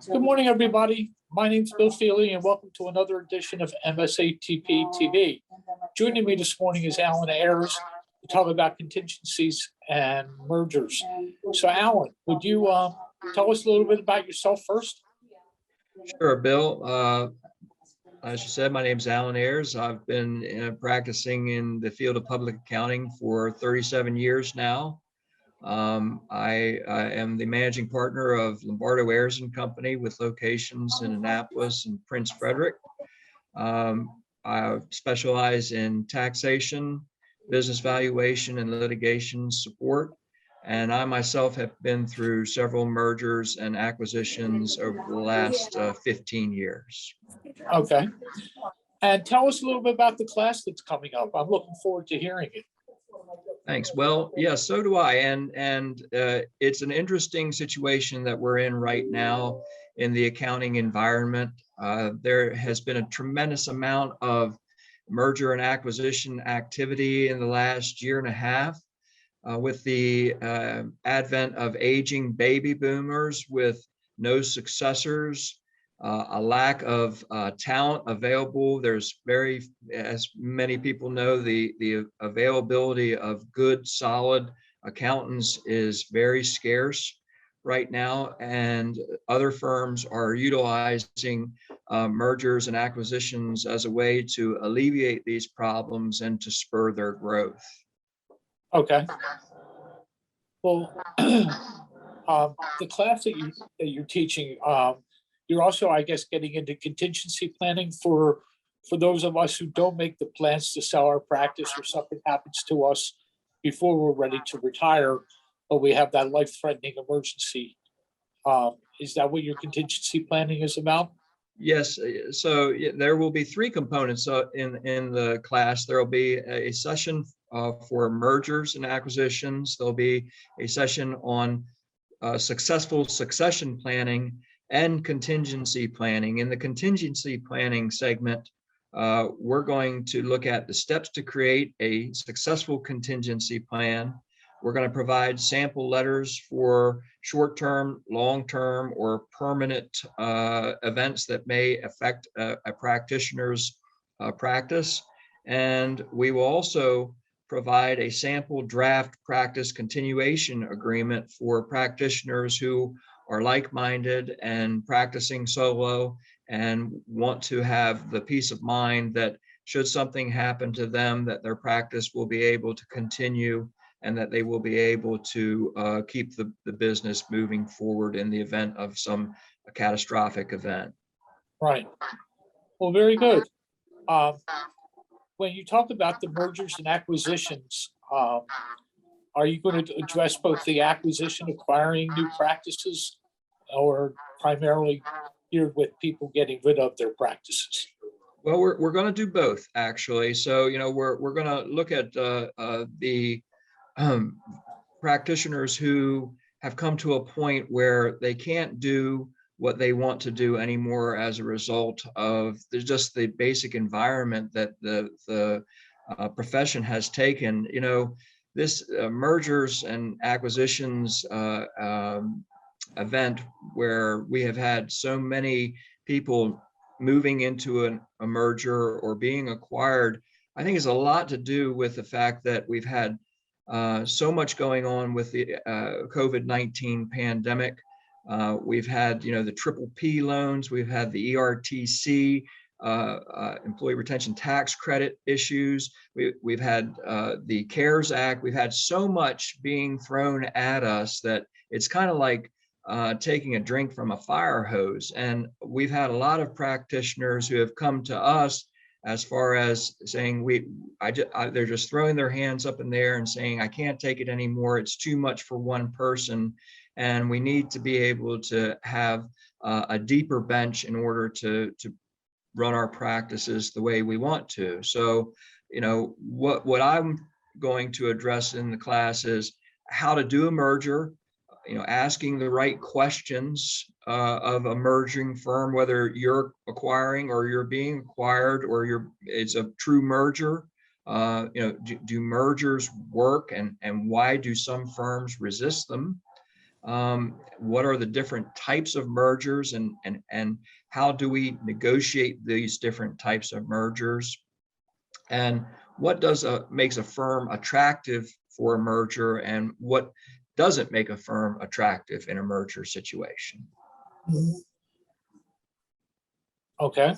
Good morning, everybody. My name's Bill Feely, and welcome to another edition of MSATP TV. Joining me this morning is Alan Ayers to talk about contingencies and mergers. So, Alan, would you tell us a little bit about yourself first? Sure, Bill. As you said, my name is Alan Ayers. I've been practicing in the field of public accounting for 37 years now. I am the managing partner of Lombardo Ayers and Company with locations in Annapolis and Prince Frederick. I specialize in taxation, business valuation, and litigation support. And I myself have been through several mergers and acquisitions over the last 15 years. Okay. And tell us a little bit about the class that's coming up. I'm looking forward to hearing it. Thanks. Well, yeah, so do I. And it's an interesting situation that we're in right now in the accounting environment. There has been a tremendous amount of merger and acquisition activity in the last year and a half. With the advent of aging baby boomers with no successors, a lack of talent available. There's as many people know, the availability of good, solid accountants is very scarce right now, and other firms are utilizing mergers and acquisitions as a way to alleviate these problems and to spur their growth. Okay. Well, the class that you're teaching, you're also, I guess, getting into contingency planning for those of us who don't make the plans to sell our practice, or something happens to us before we're ready to retire, but we have that life-threatening emergency. Is that what your contingency planning is about? Yes, so there will be three components in the class. There will be a session for mergers and acquisitions. There'll be a session on successful succession planning and contingency planning. In the contingency planning segment, we're going to look at the steps to create a successful contingency plan. We're going to provide sample letters for short-term, long-term, or permanent events that may affect a practitioner's practice. And we will also provide a sample draft practice continuation agreement for practitioners who are like-minded and practicing solo and want to have the peace of mind that should something happen to them, that their practice will be able to continue and that they will be able to keep the business moving forward in the event of some catastrophic event. Right. Well, very good. When you talk about the mergers and acquisitions, are you going to address both the acquisition, acquiring new practices, or primarily geared with people getting rid of their practices? Well, we're going to do both, actually. So, we're going to look at the practitioners who have come to a point where they can't do what they want to do anymore as a result of just the basic environment that the profession has taken. This mergers and acquisitions event where we have had so many people moving into a merger or being acquired, I think is a lot to do with the fact that we've had so much going on with the COVID-19 pandemic. We've had, the triple P loans, we've had the ERTC, employee retention tax credit issues. We've had the CARES Act. We've had so much being thrown at us that it's kind of like taking a drink from a fire hose. And we've had a lot of practitioners who have come to us as far as saying they're just throwing their hands up in the air and saying, I can't take it anymore. It's too much for one person. And we need to be able to have a deeper bench in order to run our practices the way we want to. So, what I'm going to address in the class is how to do a merger, asking the right questions of a merging firm, whether you're acquiring or you're being acquired or it's a true merger. Do mergers work, and why do some firms resist them? What are the different types of mergers, and how do we negotiate these different types of mergers? And what makes a firm attractive for a merger, and what doesn't make a firm attractive in a merger situation? Okay.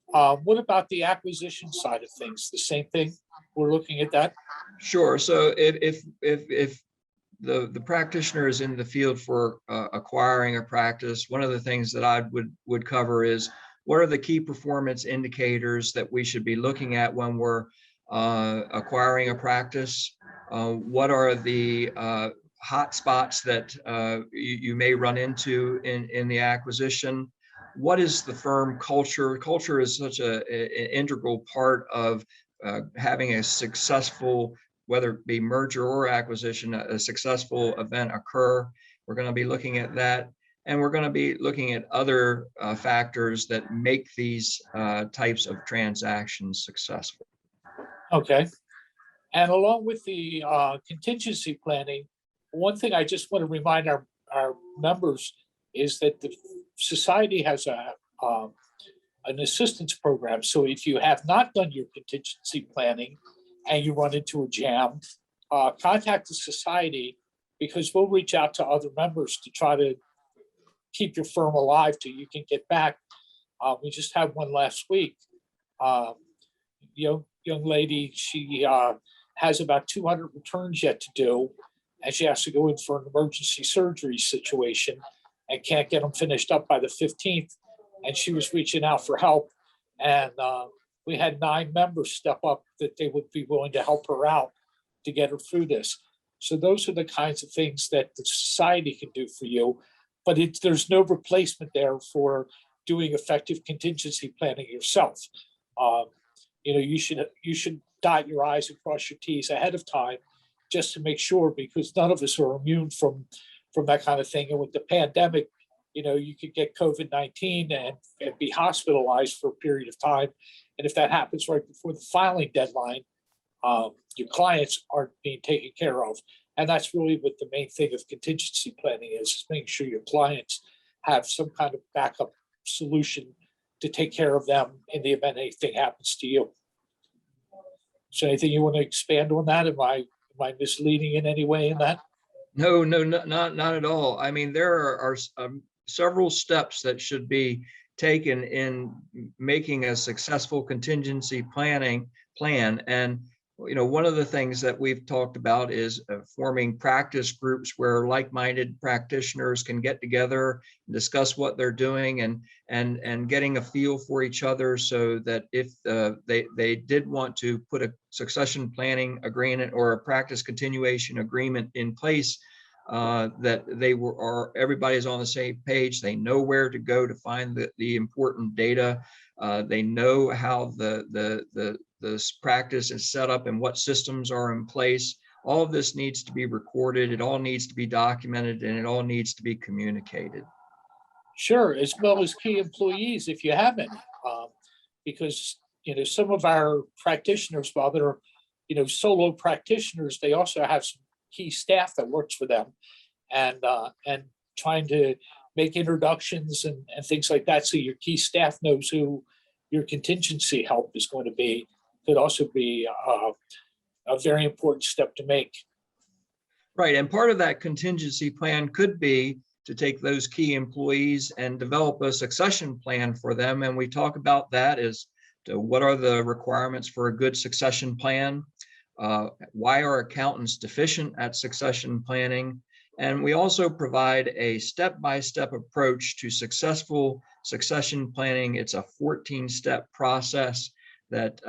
What about the acquisition side of things? The same thing? We're looking at that? Sure. So if the practitioner is in the field for acquiring a practice, one of the things that I would cover is, what are the key performance indicators that we should be looking at when we're acquiring a practice? What are the hot spots that you may run into in the acquisition? What is the firm culture? Culture is such an integral part of having a successful, whether it be merger or acquisition, a successful event occur. We're going to be looking at that. And we're going to be looking at other factors that make these types of transactions successful. Okay. And along with the contingency planning, one thing I just want to remind our members is that the society has an assistance program. So if you have not done your contingency planning and you run into a jam, contact the society, because we'll reach out to other members to try to keep your firm alive till you can get back. We just had one last week. Young lady, she has about 200 returns yet to do, and she has to go in for an emergency surgery situation and can't get them finished up by the 15th. And she was reaching out for help, and we had 9 members step up that they would be willing to help her out to get her through this. So those are the kinds of things that the society can do for you, but there's no replacement there for doing effective contingency planning yourself. You should dot your I's and cross your T's ahead of time, just to make sure, because none of us are immune from that kind of thing. And with the pandemic, you could get COVID-19 and be hospitalized for a period of time. And if that happens right before the filing deadline, your clients aren't being taken care of. And that's really what the main thing of contingency planning is making sure your clients have some kind of backup solution to take care of them in the event anything happens to you. So anything you want to expand on that? Am I misleading in any way in that? No, not at all. I mean, there are several steps that should be taken in making a successful contingency plan. And one of the things that we've talked about is forming practice groups where like-minded practitioners can get together and discuss what they're doing, and getting a feel for each other, so that if they did want to put a succession planning agreement or a practice continuation agreement in place, that everybody's on the same page. They know where to go to find the important data. They know how this practice is set up and what systems are in place. All of this needs to be recorded. It all needs to be documented, and it all needs to be communicated. Sure, as well as key employees, if you have any, because some of our practitioners, while they're solo practitioners, they also have some key staff that works for them, and trying to make introductions and things like that, so your key staff knows who your contingency help is going to be, could also be a very important step to make. Right, and part of that contingency plan could be to take those key employees and develop a succession plan for them. And we talk about that as to what are the requirements for a good succession plan? Why are accountants deficient at succession planning? And we also provide a step-by-step approach to successful succession planning. It's a 14-step process that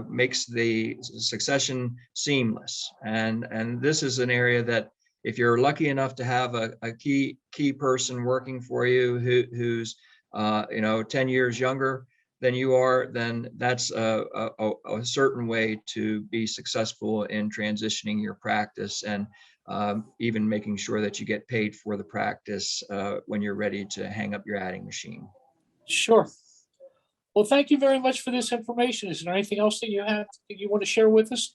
makes the succession seamless. And this is an area that, if you're lucky enough to have a key person working for you who's 10 years younger than you are, then that's a certain way to be successful in transitioning your practice, and even making sure that you get paid for the practice when you're ready to hang up your adding machine. Sure. Well, thank you very much for this information. Is there anything else that you want to share with us?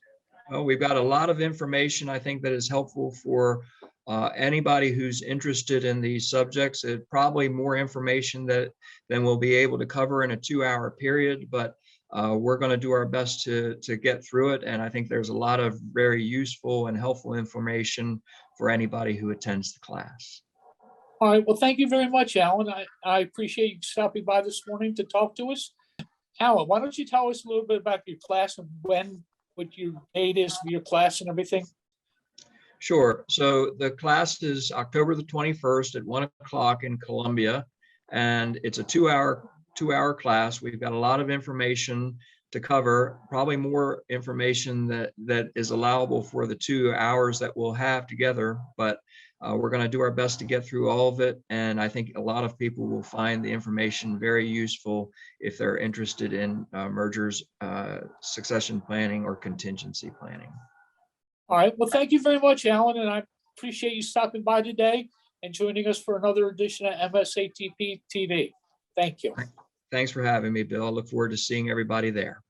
Well, we've got a lot of information, I think, that is helpful for Anybody who's interested in these subjects, it's probably more information than we'll be able to cover in a 2-hour period, but we're going to do our best to get through it. And I think there's a lot of very useful and helpful information for anybody who attends the class. All right, well, thank you very much, Alan. I appreciate you stopping by this morning to talk to us. Alan, why don't you tell us a little bit about your class and what your date is for your class and everything? Sure. So the class is October the 21st at 1 o'clock in Columbia, and it's a 2-hour class. We've got a lot of information to cover, probably more information that is allowable for the 2 hours that we'll have together, but we're going to do our best to get through all of it. And I think a lot of people will find the information very useful if they're interested in mergers, succession planning, or contingency planning. All right, well, thank you very much, Alan, and I appreciate you stopping by today and joining us for another edition of MSATP TV. Thank you. Thanks for having me, Bill. I look forward to seeing everybody there.